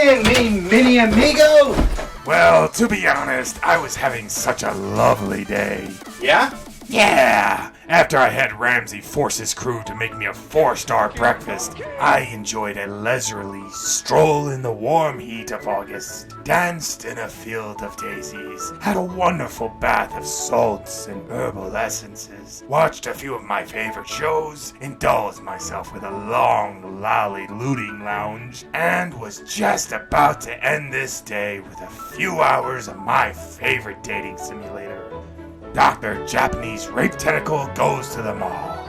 in, me mini amigo! Well, to be honest, I was having such a lovely day. Yeah? Yeah! After I had Ramsey force his crew to make me a 4-star breakfast, I enjoyed a leisurely stroll in the warm heat of August, danced in a field of daisies, had a wonderful bath of salts and herbal essences, watched a few of my favorite shows, indulged myself with a long, lolly looting lounge, and was just about to end this day with a few hours of my favorite dating simulator. Dr. Japanese Rape Tentacle goes to the mall.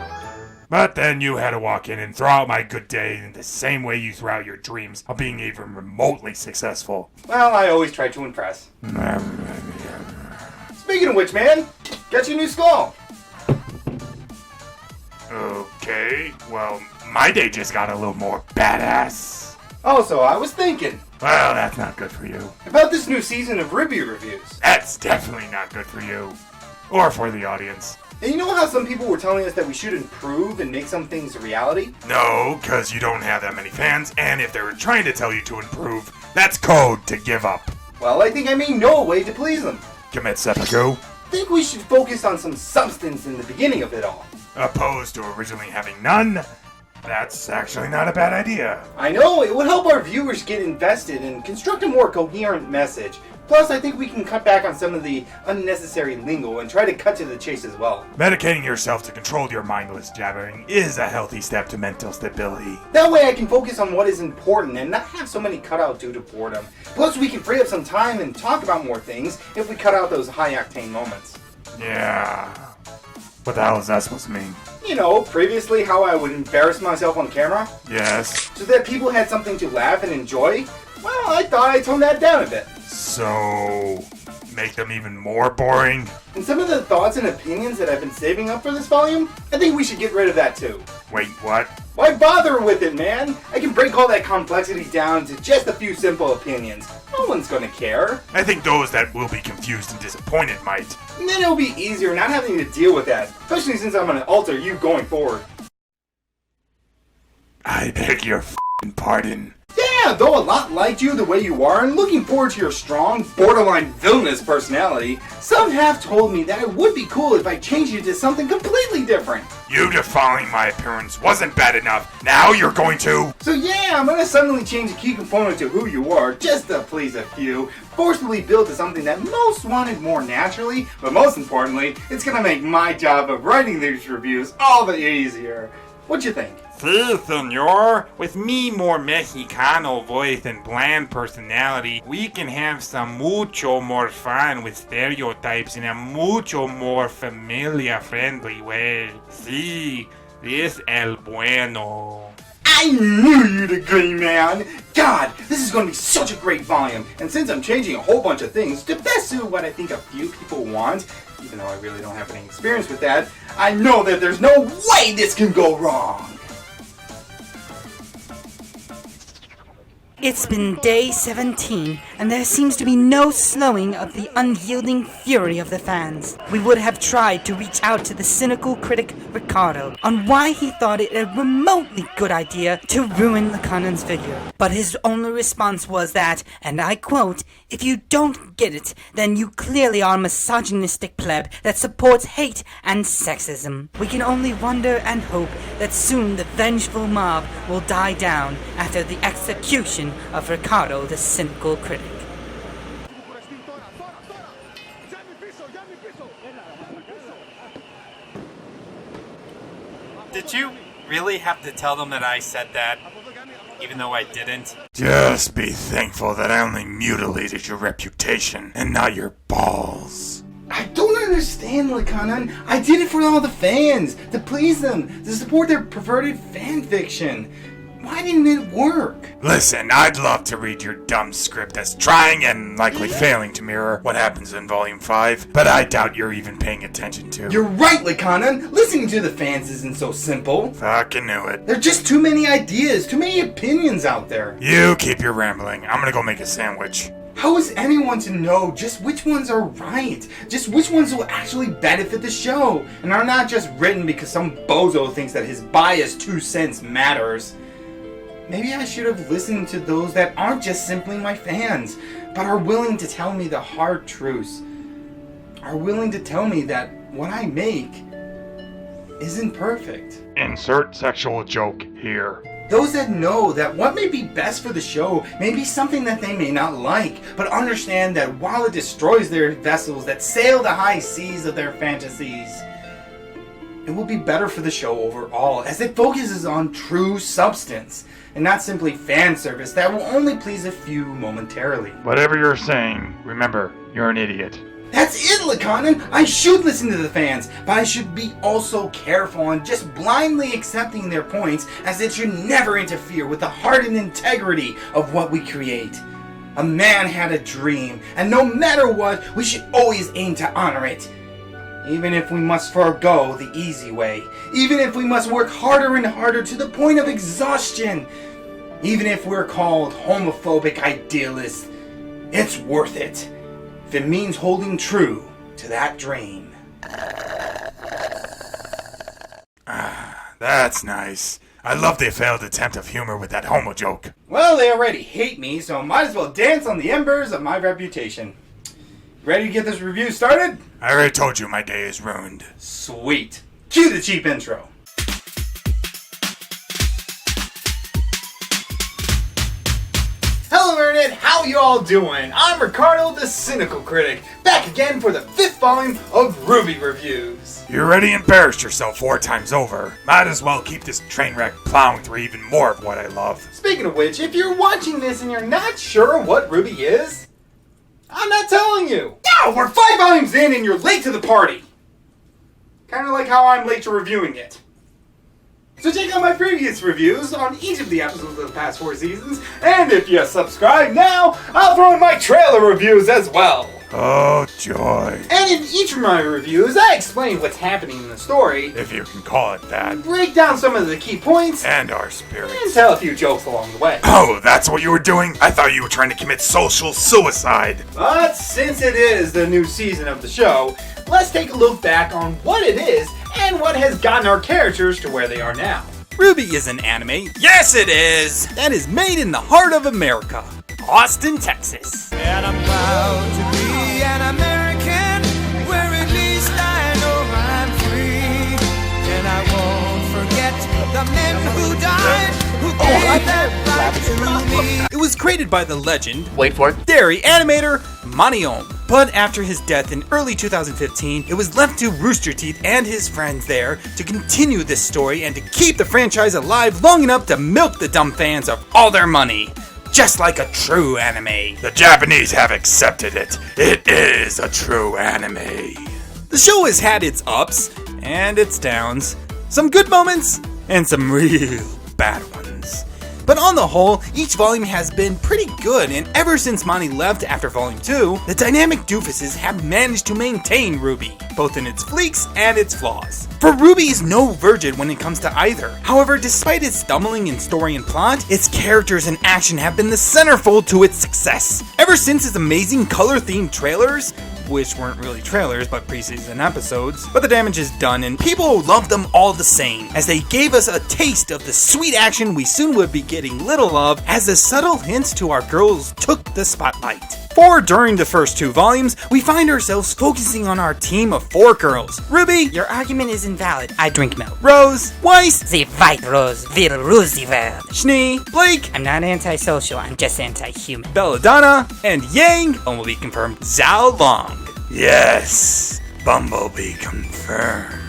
But then you had to walk in and throw out my good day in the same way you throw out your dreams of being even remotely successful. Well, I always try to impress. Speaking of which, man, got your new skull. Okay, well, my day just got a little more badass. Also, I was thinking. Well, that's not good for you. About this new season of RWBY reviews. That's definitely not good for you. Or for the audience. And you know how some people were telling us that we should improve and make some things a reality? No, because you don't have that many fans, and if they were trying to tell you to improve, that's code to give up. Well, I think I may know a way to please them. Commit seppuku. I think we should focus on some substance in the beginning of it all. Opposed to originally having none, that's actually not a bad idea. I know, it would help our viewers get invested and construct a more coherent message. Plus, I think we can cut back on some of the unnecessary lingo and try to cut to the chase as well. Medicating yourself to control your mindless jabbering is a healthy step to mental stability. That way I can focus on what is important and not have so many cut out due to boredom. Plus, we can free up some time and talk about more things if we cut out those high-octane moments. Yeah. What the hell is that supposed to mean? You know, previously how I would embarrass myself on camera? Yes. So that people had something to laugh and enjoy? Well, I thought I'd tone that down a bit. So, make them even more boring? And some of the thoughts and opinions that I've been saving up for this volume, I think we should get rid of that too. Wait, what? Why bother with it, man? I can break all that complexity down to just a few simple opinions. No one's gonna care. I think those that will be confused and disappointed might. And then it'll be easier not having to deal with that, especially since I'm gonna alter you going forward. I beg your f***ing pardon. Yeah, though a lot liked you the way you are and looking forward to your strong, borderline villainous personality, some have told me that it would be cool if I changed you to something completely different. You defiling my appearance wasn't bad enough. Now you're going to... So yeah, I'm gonna suddenly change a key component to who you are just to please a few, forcibly build to something that most wanted more naturally, but most importantly, it's gonna make my job of writing these reviews all the easier. What you think? Si, senor. With me more Mexicano voice and bland personality, we can have some mucho more fun with stereotypes in a mucho more familia-friendly way. Si, es el bueno. I knew you'd agree, man! God, this is going to be such a great volume, and since I'm changing a whole bunch of things to best suit what I think a few people want, even though I really don't have any experience with that, I know that there's no way this can go wrong! It's been day 17, and there seems to be no slowing of the unyielding fury of the fans. We would have tried to reach out to the cynical critic Ricardo on why he thought it a remotely good idea to ruin Lakanan's figure. But his only response was that, and I quote, "If you don't get it, then you clearly are a misogynistic pleb that supports hate and sexism." We can only wonder and hope that soon the vengeful mob will die down after the execution of Ricardo the Cynical Critic. Did you really have to tell them that I said that, even though I didn't? Just be thankful that I only mutilated your reputation and not your balls. I don't understand, Lakanan. I did it for all the fans, to please them, to support their perverted fan fiction. Why didn't it work? Listen, I'd love to read your dumb script that's trying and likely failing to mirror what happens in Volume 5, but I doubt you're even paying attention to. You're right, Lakanan. Listening to the fans isn't so simple. Fucking knew it. There are just too many ideas, too many opinions out there. You keep your rambling. I'm gonna go make a sandwich. How is anyone to know just which ones are right? Just which ones will actually benefit the show, and are not just written because some bozo thinks that his biased 2 cents matters? Maybe I should have listened to those that aren't just simply my fans, but are willing to tell me the hard truths. Are willing to tell me that what I make isn't perfect. Insert sexual joke here. Those that know that what may be best for the show may be something that they may not like, but understand that while it destroys their vessels that sail the high seas of their fantasies, it will be better for the show overall, as it focuses on true substance, and not simply fan service that will only please a few momentarily. Whatever you're saying, remember, you're an idiot. That's it, Lakanen! I should listen to the fans, but I should be also careful on just blindly accepting their points, as it should never interfere with the heart and integrity of what we create. A man had a dream, and no matter what, we should always aim to honor it. Even if we must forego the easy way. Even if we must work harder and harder to the point of exhaustion. Even if we're called homophobic idealists. It's worth it. If it means holding true to that dream. That's nice. I love the failed attempt of humor with that homo joke. Well, they already hate me, so might as well dance on the embers of my reputation. Ready to get this review started? I already told you my day is ruined. Sweet. Cue the cheap intro. Hello Internet, how you all doing? I'm Ricardo, the Cynical Critic, back again for the 5th volume of RWBY Reviews. You already embarrassed yourself 4 times over. Might as well keep this train wreck plowing through even more of what I love. Speaking of which, if you're watching this and you're not sure what RWBY is, I'm not telling you. Yeah, we're 5 volumes in and you're late to the party. Kind of like how I'm late to reviewing it. So check out my previous reviews on each of the episodes of the past 4 seasons, and if you subscribe now, I'll throw in my trailer reviews as well. Oh, joy. And in each of my reviews, I explain what's happening in the story, If you can call it that. break down some of the key points, And our and spirits. tell a few jokes along the way. Oh, that's what you were doing? I thought you were trying to commit social suicide. But since it is the new season of the show, let's take a look back on what it is and what has gotten our characters to where they are now. RWBY is an anime, yes it is, that is made in the heart of America, Austin, Texas. And I'm proud to be an American, where at least I know I'm free. And I won't forget the men who died, who gave their life to me. It was created by the legend, Wait for it. dairy animator, Maniom. But after his death in early 2015, it was left to Rooster Teeth and his friends there to continue this story and to keep the franchise alive long enough to milk the dumb fans of all their money. Just like a true anime. The Japanese have accepted it. It is a true anime. The show has had its ups and its downs, some good moments and some real bad ones. But on the whole, each volume has been pretty good, and ever since Monty left after volume 2, the dynamic doofuses have managed to maintain RWBY, both in its fleeks and its flaws. For RWBY is no virgin when it comes to either. However, despite its stumbling in story and plot, its characters and action have been the centerfold to its success. Ever since its amazing color-themed trailers, which weren't really trailers but preseason episodes, but the damage is done and people love them all the same, as they gave us a taste of the sweet action we soon would be getting little of, as the subtle hints to our girls took the spotlight. For during the first 2 volumes, we find ourselves focusing on our team of 4 girls. RWBY, Your argument is invalid. I drink milk. Rose, Weiss, The white rose will rule the world. Schnee, Blake, I'm not antisocial, I'm just anti-human. Belladonna, and Yang, Bumblebee confirmed, Zhao Long. Yes, Bumblebee confirmed.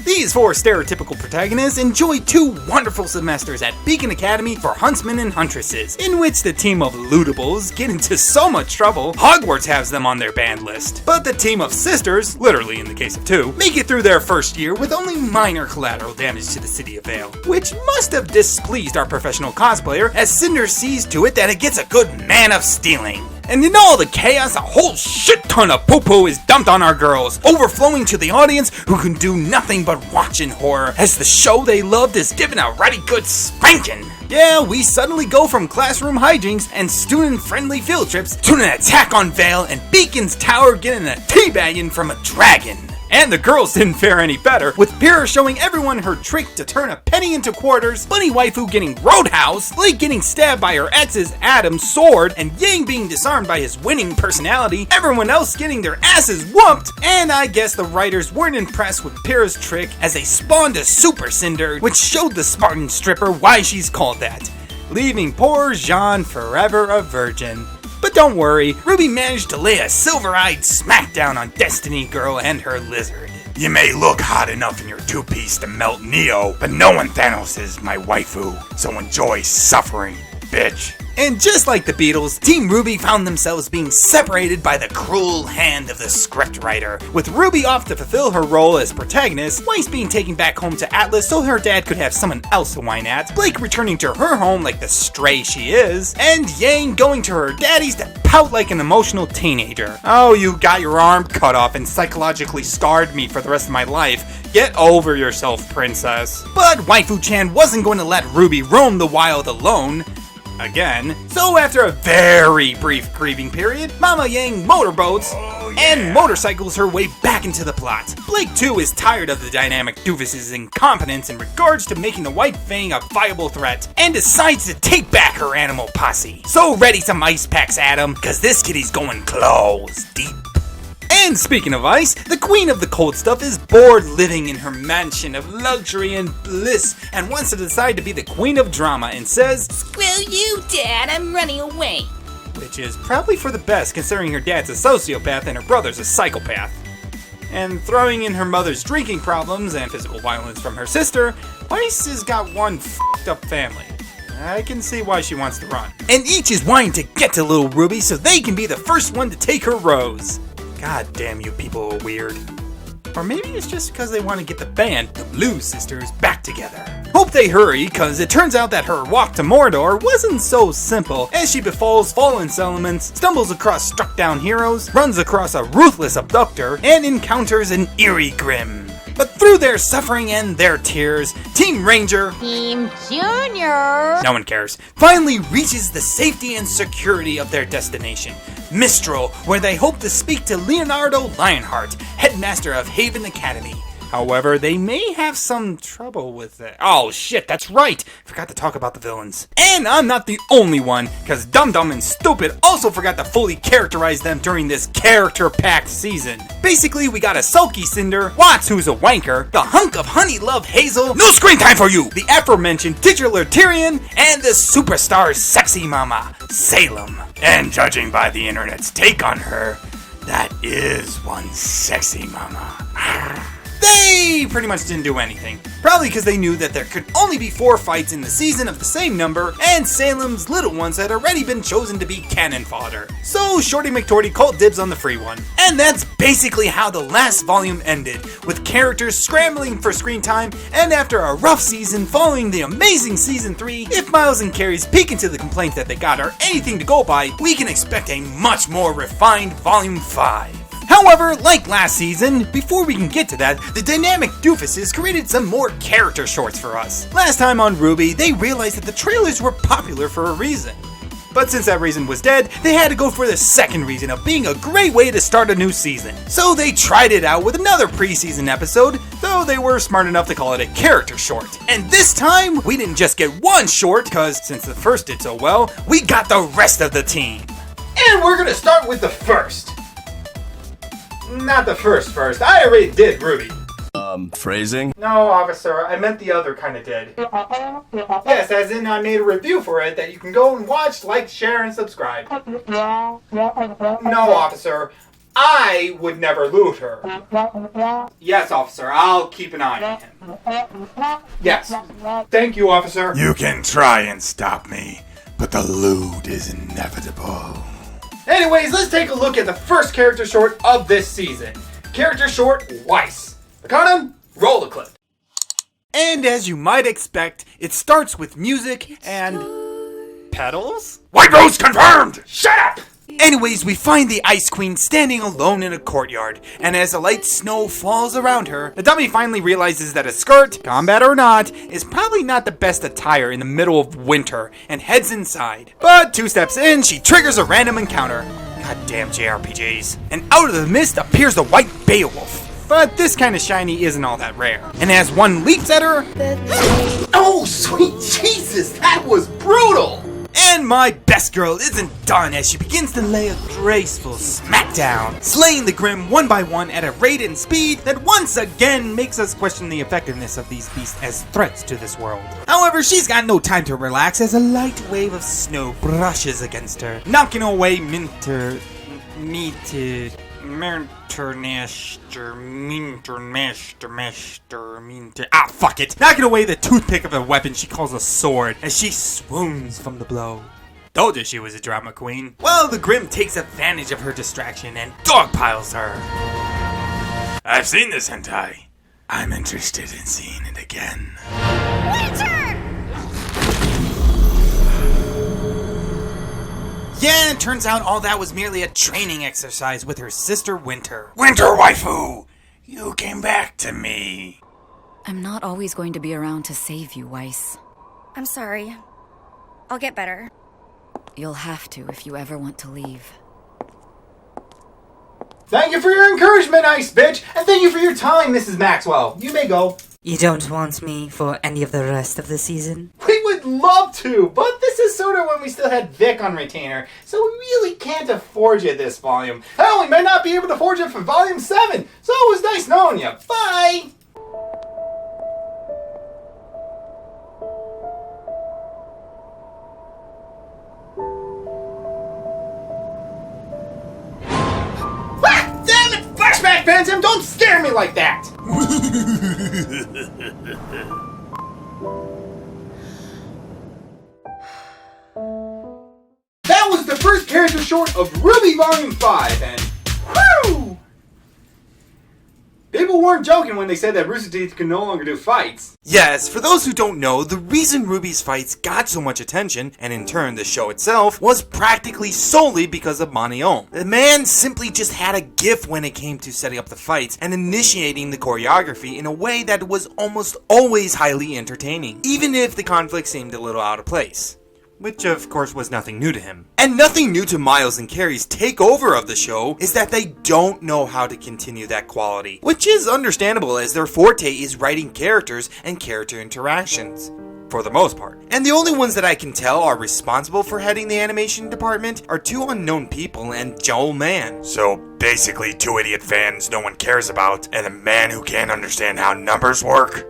These 4 stereotypical protagonists enjoy 2 wonderful semesters at Beacon Academy for Huntsmen and Huntresses, in which the team of Lootables get into so much trouble, Hogwarts has them on their banned list. But the team of sisters, literally in the case of 2, make it through their first year with only minor collateral damage to the city of Vale, which must have displeased our professional cosplayer, as Cinder sees to it that it gets a good man of stealing. And in all the chaos, a whole shit ton of poo-poo is dumped on our girls, overflowing to the audience who can do nothing but watch in horror, as the show they loved is given a mighty good spanking. Yeah, we suddenly go from classroom hijinks and student-friendly field trips to an attack on Vale and Beacon's Tower getting a teabagging from a dragon. And the girls didn't fare any better, with Pyrrha showing everyone her trick to turn a penny into quarters, Bunny Waifu getting roadhouse, Blake getting stabbed by her ex's Adam's sword, and Yang being disarmed by his winning personality, everyone else getting their asses whooped, and I guess the writers weren't impressed with Pyrrha's trick as they spawned a Super Cinder, which showed the Spartan stripper why she's called that, leaving poor Jean forever a virgin. But don't worry, RWBY managed to lay a silver-eyed smackdown on Destiny Girl and her lizard. You may look hot enough in your two-piece to melt Neo, but no one Thanos is my waifu, so enjoy suffering, bitch. And just like the Beatles, Team RWBY found themselves being separated by the cruel hand of the scriptwriter, with RWBY off to fulfill her role as protagonist, Weiss being taken back home to Atlas so her dad could have someone else to whine at, Blake returning to her home like the stray she is, and Yang going to her daddy's to pout like an emotional teenager. Oh, you got your arm cut off and psychologically scarred me for the rest of my life. Get over yourself, princess. But Waifu-chan wasn't going to let RWBY roam the wild alone. Again. So after a very brief grieving period, Mama Yang motorboats and motorcycles her way back into the plot. Blake too is tired of the dynamic doofus's incompetence in regards to making the White Fang a viable threat, and decides to take back her animal posse. So ready some ice packs, Adam, cause this kitty's going claws deep. And speaking of ice, the queen of the cold stuff is bored living in her mansion of luxury and bliss and wants to decide to be the queen of drama and says, "Screw you, Dad, I'm running away." Which is probably for the best considering her dad's a sociopath and her brother's a psychopath. And throwing in her mother's drinking problems and physical violence from her sister, Weiss has got one f***ed up family. I can see why she wants to run. And each is wanting to get to little RWBY so they can be the first one to take her rose. God damn, you people are weird. Or maybe it's just because they want to get the band, the Blue Sisters, back together. Hope they hurry, cause it turns out that her walk to Mordor wasn't so simple, as she befalls fallen settlements, stumbles across struck down heroes, runs across a ruthless abductor, and encounters an eerie Grimm. But through their suffering and their tears, Team Ranger, Team Junior, no one cares, finally reaches the safety and security of their destination, Mistral, where they hope to speak to Leonardo Lionheart, headmaster of Haven Academy. However, they may have some trouble with it. Oh shit, that's right! Forgot to talk about the villains. And I'm not the only one, cause Dum Dum and Stupid also forgot to fully characterize them during this character-packed season. Basically, we got a sulky Cinder, Watts who's a wanker, the hunk of honey love Hazel, no screen time for you! The aforementioned titular Tyrion, and the superstar sexy mama, Salem. And judging by the internet's take on her, that is one sexy mama. They pretty much didn't do anything. Probably because they knew that there could only be 4 fights in the season of the same number, and Salem's little ones had already been chosen to be cannon fodder. So Shorty McTorty called dibs on the free one. And that's basically how the last volume ended, with characters scrambling for screen time, and after a rough season following the amazing season 3, if Miles and Carrie's peek into the complaints that they got are anything to go by, we can expect a much more refined volume 5. However, like last season, before we can get to that, the dynamic doofuses created some more character shorts for us. Last time on RWBY, they realized that the trailers were popular for a reason. But since that reason was dead, they had to go for the second reason of being a great way to start a new season. So they tried it out with another preseason episode, though they were smart enough to call it a character short. And this time, we didn't just get one short, cause since the first did so well, we got the rest of the team. And we're gonna start with the first. Not the first. I already did RWBY. Phrasing? No, officer, I meant the other kind of did. Yes, as in I made a review for it that you can go and watch, like, share, and subscribe. No, officer, I would never loot her. Yes, officer, I'll keep an eye on him. Yes, thank you, officer. You can try and stop me, but the loot is inevitable. Anyways, let's take a look at the first character short of this season. Character short, Weiss. Econom, roll the clip. And as you might expect, it starts with music and pedals? White Rose confirmed! Shut up! Anyways, we find the Ice Queen standing alone in a courtyard, and as a light snow falls around her, the dummy finally realizes that a skirt, combat or not, is probably not the best attire in the middle of winter, and heads inside. But 2 steps in, she triggers a random encounter. Goddamn JRPGs. And out of the mist appears the White Beowulf. but this kind of shiny isn't all that rare. And as one leaps at her, Oh, sweet Jesus, that was brutal! and my best girl isn't done as she begins to lay a graceful smackdown, slaying the Grimm one by one at a rate and speed that once again makes us question the effectiveness of these beasts as threats to this world. However, she's got no time to relax as a light wave of snow brushes against her, knocking away fuck it. Knocking away the toothpick of a weapon she calls a sword as she swoons from the blow. Told you she was a drama queen. Well, the Grimm takes advantage of her distraction and dogpiles her. I've seen this hentai. I'm interested in seeing it again. Yeah, it turns out all that was merely a training exercise with her sister Winter. Winter waifu, you came back to me. I'm not always going to be around to save you, Weiss. I'm sorry. I'll get better. You'll have to if you ever want to leave. Thank you for your encouragement, Ice Bitch, and thank you for your time, Mrs. Maxwell. You may go. You don't want me for any of the rest of the season? We would love to, but this is sort of when we still had Vic on retainer, so we really can't afford you this volume. Hell, we may not be able to afford you for volume 7, so it was nice knowing you. Bye! Ah! Damn it! Flashback Phantom, don't scare me like that! That was the first character short of RWBY Volume 5, and whew! People weren't joking when they said that Rooster Teeth could no longer do fights. Yes, for those who don't know, the reason RWBY's fights got so much attention, and in turn the show itself, was practically solely because of Manion. The man simply just had a gift when it came to setting up the fights and initiating the choreography in a way that was almost always highly entertaining, even if the conflict seemed a little out of place. Which, of course, was nothing new to him. And nothing new to Miles and Carrie's takeover of the show is that they don't know how to continue that quality. Which is understandable, as their forte is writing characters and character interactions. For the most part. And the only ones that I can tell are responsible for heading the animation department are two unknown people and Joel Mann. So basically 2 idiot fans no one cares about, and a man who can't understand how numbers work?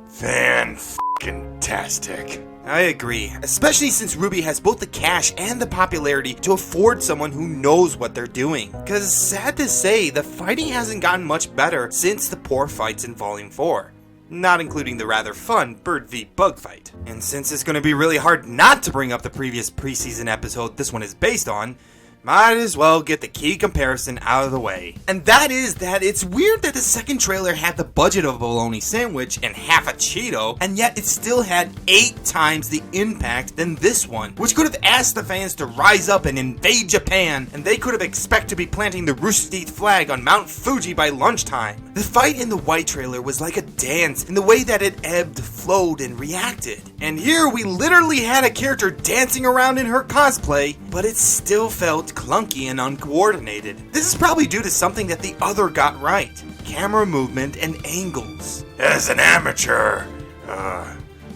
Fan-f***ing-tastic. I agree, especially since RWBY has both the cash and the popularity to afford someone who knows what they're doing. Cause sad to say, the fighting hasn't gotten much better since the poor fights in Volume 4. Not including the rather fun Bird v Bug fight. And since it's gonna be really hard not to bring up the previous preseason episode this one is based on, might as well get the key comparison out of the way. And that is that it's weird that the second trailer had the budget of a bologna sandwich and half a Cheeto, and yet it still had 8 times the impact than this one, which could have asked the fans to rise up and invade Japan, and they could have expected to be planting the Rooster Teeth flag on Mount Fuji by lunchtime. The fight in the white trailer was like a dance in the way that it ebbed, flowed, and reacted. And here we literally had a character dancing around in her cosplay, but it still felt clunky and uncoordinated. This is probably due to something that the other got right. Camera movement and angles. As an amateur,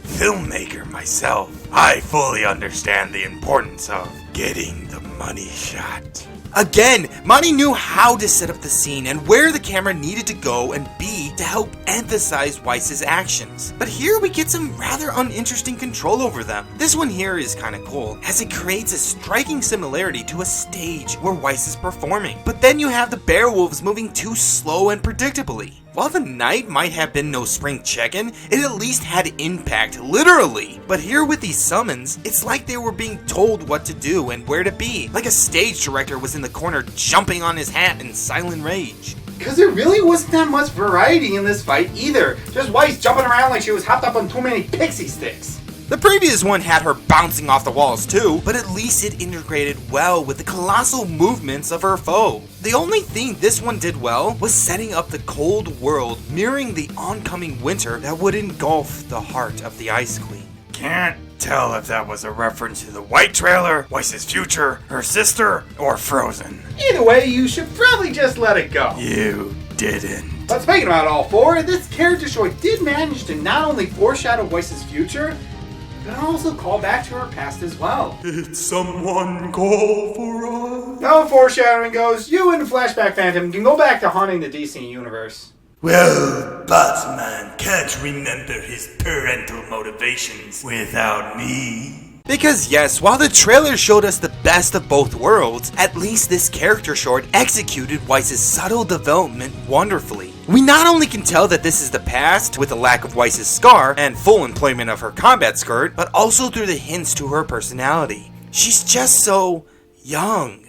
filmmaker myself, I fully understand the importance of getting the money shot. Again, Monty knew how to set up the scene and where the camera needed to go and be to help emphasize Weiss's actions. But here we get some rather uninteresting control over them. This one here is kinda cool, as it creates a striking similarity to a stage where Weiss is performing. But then you have the bear wolves moving too slow and predictably. While the night might have been no spring chicken, it at least had impact, literally. But here with these summons, it's like they were being told what to do and where to be. Like a stage director was in the corner jumping on his hat in silent rage. Because there really wasn't that much variety in this fight either. Just Weiss jumping around like she was hopped up on too many pixie sticks. The previous one had her bouncing off the walls too, but at least it integrated well with the colossal movements of her foe. The only thing this one did well was setting up the cold world, mirroring the oncoming winter that would engulf the heart of the Ice Queen. Can't tell if that was a reference to the white trailer, Weiss's future, her sister, or Frozen. Either way, you should probably just let it go. You didn't. But speaking about all four, this character short did manage to not only foreshadow Weiss's future, but also call back to her past as well. Did someone call for us? No foreshadowing goes, you and the Flashback Phantom can go back to haunting the DC universe. Well, Batman can't remember his parental motivations without me. Because yes, while the trailer showed us the best of both worlds, at least this character short executed Weiss's subtle development wonderfully. We not only can tell that this is the past, with the lack of Weiss's scar and full employment of her combat skirt, but also through the hints to her personality. She's just so young.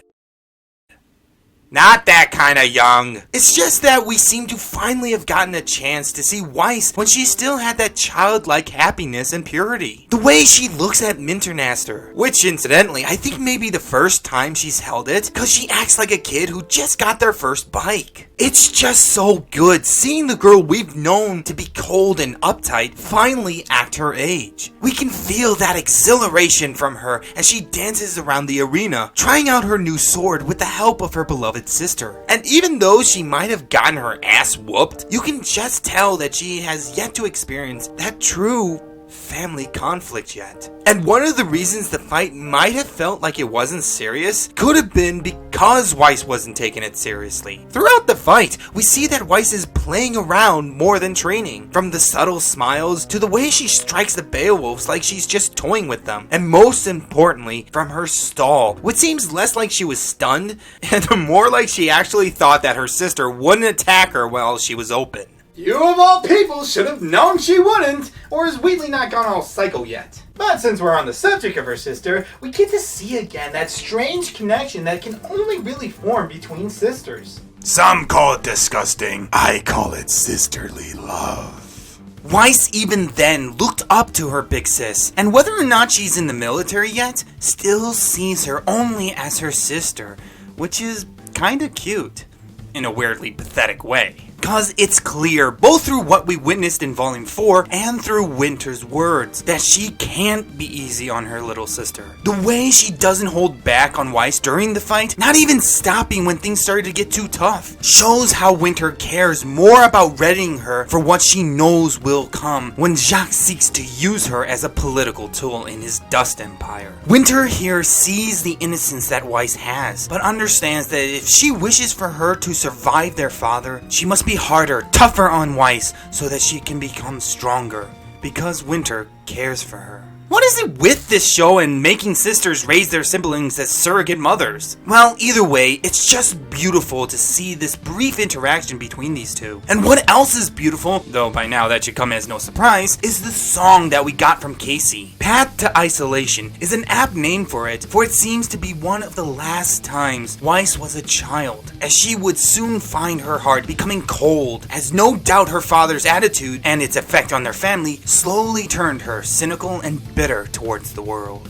Not that kind of young. It's just that we seem to finally have gotten a chance to see Weiss when she still had that childlike happiness and purity. The way she looks at Minternaster, which incidentally I think may be the first time she's held it, cause she acts like a kid who just got their first bike. It's just so good seeing the girl we've known to be cold and uptight finally act her age. We can feel that exhilaration from her as she dances around the arena, trying out her new sword with the help of her beloved sister. And even though she might have gotten her ass whooped, you can just tell that she has yet to experience that true family conflict yet. And one of the reasons the fight might have felt like it wasn't serious could have been because Weiss wasn't taking it seriously. Throughout the fight, we see that Weiss is playing around more than training, from the subtle smiles to the way she strikes the Beowulfs like she's just toying with them, and most importantly, from her stall, which seems less like she was stunned and more like she actually thought that her sister wouldn't attack her while she was open. You of all people should have known she wouldn't, or is Wheatley not gone all psycho yet? But since we're on the subject of her sister, we get to see again that strange connection that can only really form between sisters. Some call it disgusting. I call it sisterly love. Weiss even then looked up to her big sis, and whether or not she's in the military yet, still sees her only as her sister, which is kinda cute, in a weirdly pathetic way. Cause it's clear, both through what we witnessed in Volume 4 and through Winter's words, that she can't be easy on her little sister. The way she doesn't hold back on Weiss during the fight, not even stopping when things started to get too tough, shows how Winter cares more about readying her for what she knows will come when Jacques seeks to use her as a political tool in his Dust Empire. Winter here sees the innocence that Weiss has, but understands that if she wishes for her to survive their father, she must be harder, tougher on Weiss so that she can become stronger, because Winter cares for her. What is it with this show and making sisters raise their siblings as surrogate mothers? Well, either way, it's just beautiful to see this brief interaction between these two. And what else is beautiful, though by now that should come as no surprise, is the song that we got from Casey. Path to Isolation is an apt name for it seems to be one of the last times Weiss was a child, as she would soon find her heart becoming cold, as no doubt her father's attitude and its effect on their family slowly turned her cynical and bitter towards the world.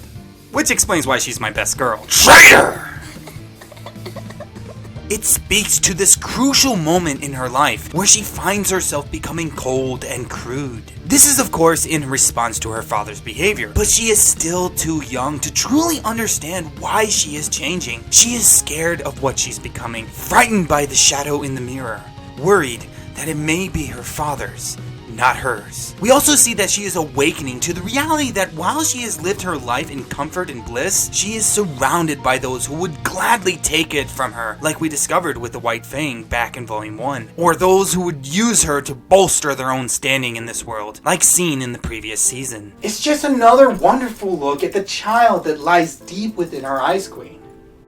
Which explains why she's my best girl. Traitor! It speaks to this crucial moment in her life where she finds herself becoming cold and crude. This is of course in response to her father's behavior, but she is still too young to truly understand why she is changing. She is scared of what she's becoming, frightened by the shadow in the mirror, worried that it may be her father's, not hers. We also see that she is awakening to the reality that while she has lived her life in comfort and bliss, she is surrounded by those who would gladly take it from her, like we discovered with the White Fang back in Volume 1, or those who would use her to bolster their own standing in this world, like seen in the previous season. It's just another wonderful look at the child that lies deep within our Ice Queen.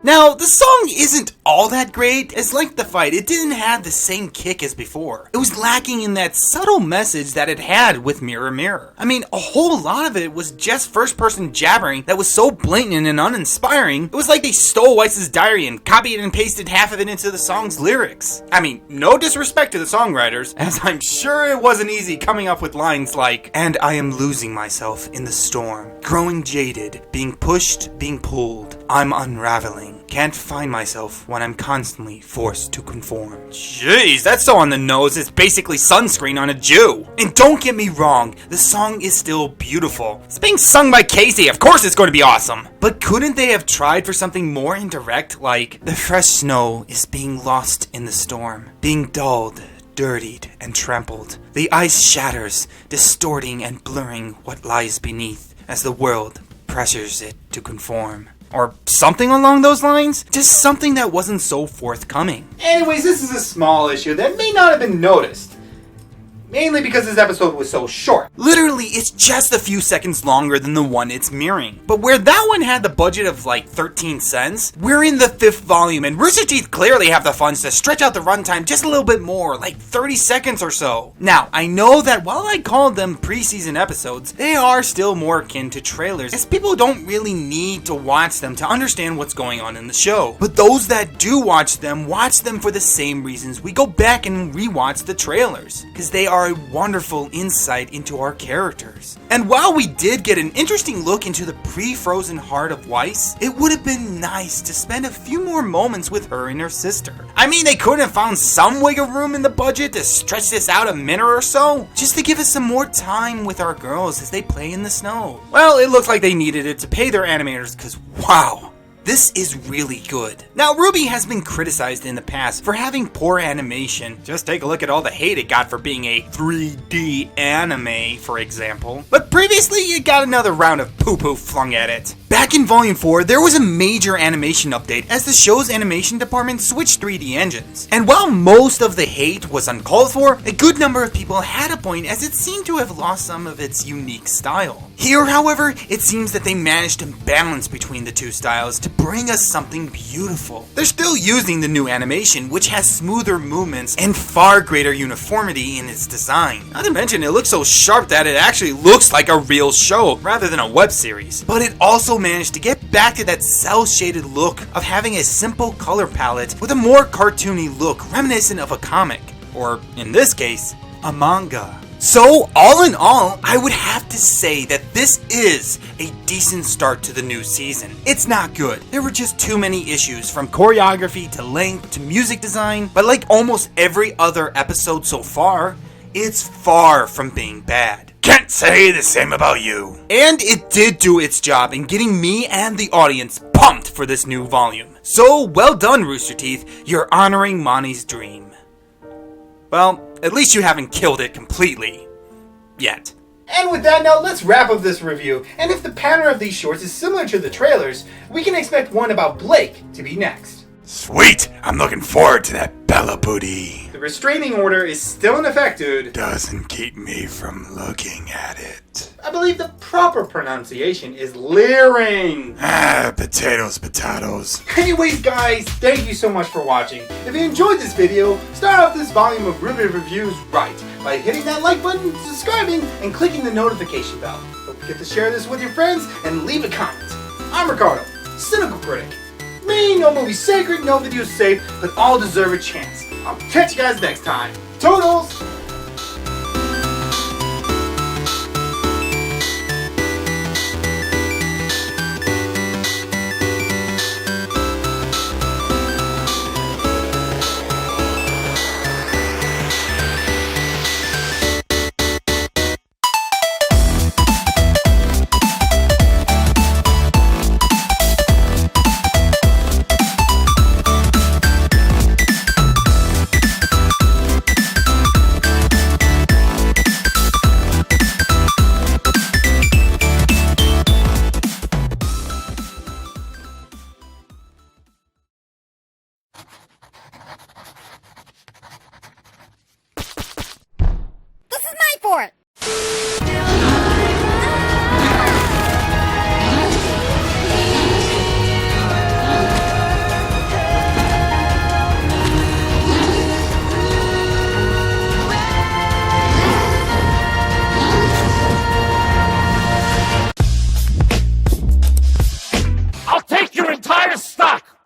Now, the song isn't all that great. It's like the fight, it didn't have the same kick as before. It was lacking in that subtle message that it had with Mirror Mirror. I mean, a whole lot of it was just first-person jabbering that was so blatant and uninspiring, it was like they stole Weiss's diary and copied and pasted half of it into the song's lyrics. I mean, no disrespect to the songwriters, as I'm sure it wasn't easy coming up with lines like, "And I am losing myself in the storm, growing jaded, being pushed, being pulled, I'm unraveling. Can't find myself when I'm constantly forced to conform. Jeez, that's so on the nose. It's basically sunscreen on a Jew. And don't get me wrong, the song is still beautiful. It's being sung by Casey, of course it's going to be awesome. But couldn't they have tried for something more indirect, like, the fresh snow is being lost in the storm, being dulled, dirtied, and trampled. The ice shatters, distorting and blurring what lies beneath, as the world pressures it to conform. Or something along those lines? Just something that wasn't so forthcoming. Anyways, this is a small issue that may not have been noticed. Mainly because this episode was so short. Literally, it's just a few seconds longer than the one it's mirroring. But where that one had the budget of like 13 cents, we're in the 5th volume, and Rooster Teeth clearly have the funds to stretch out the runtime just a little bit more, like 30 seconds or so. Now, I know that while I called them preseason episodes, they are still more akin to trailers, as people don't really need to watch them to understand what's going on in the show. But those that do watch them for the same reasons we go back and rewatch the trailers, because they are a wonderful insight into our characters. And while we did get an interesting look into the pre-frozen heart of Weiss, it would have been nice to spend a few more moments with her and her sister. I mean, they could have found some wiggle room in the budget to stretch this out a minute or so, just to give us some more time with our girls as they play in the snow. Well, it looks like they needed it to pay their animators, because wow, this is really good. Now, RWBY has been criticized in the past for having poor animation. Just take a look at all the hate it got for being a 3D anime, for example. But previously, it got another round of poo-poo flung at it. Back in Volume 4, there was a major animation update as the show's animation department switched 3D engines. And while most of the hate was uncalled for, a good number of people had a point as it seemed to have lost some of its unique style. Here, however, it seems that they managed to balance between the two styles to bring us something beautiful. They're still using the new animation, which has smoother movements and far greater uniformity in its design. Not to mention, it looks so sharp that it actually looks like a real show rather than a web series. But it also managed to get back to that cel-shaded look of having a simple color palette with a more cartoony look reminiscent of a comic, or in this case, a manga. So, all in all, I would have to say that this is a decent start to the new season. It's not good. There were just too many issues, from choreography to length to music design, but like almost every other episode so far, it's far from being bad. Can't say the same about you. And it did do its job in getting me and the audience pumped for this new volume. So, well done, Rooster Teeth. You're honoring Monty's dream. Well, at least you haven't killed it completely. Yet. And with that note, let's wrap up this review. And if the pattern of these shorts is similar to the trailers, we can expect one about Blake to be next. Sweet! I'm looking forward to that Bella booty. The restraining order is still in effect, dude. Doesn't keep me from looking at it. I believe the proper pronunciation is leering. Potatoes, potatoes. Anyways, guys, thank you so much for watching. If you enjoyed this video, start off this volume of RWBY Reviews right by hitting that like button, subscribing, and clicking the notification bell. Don't forget to share this with your friends and leave a comment. I'm Ricardo, Cynical Critic. Me, no movie's sacred, no video's safe, but all deserve a chance. I'll catch you guys next time. Toodles!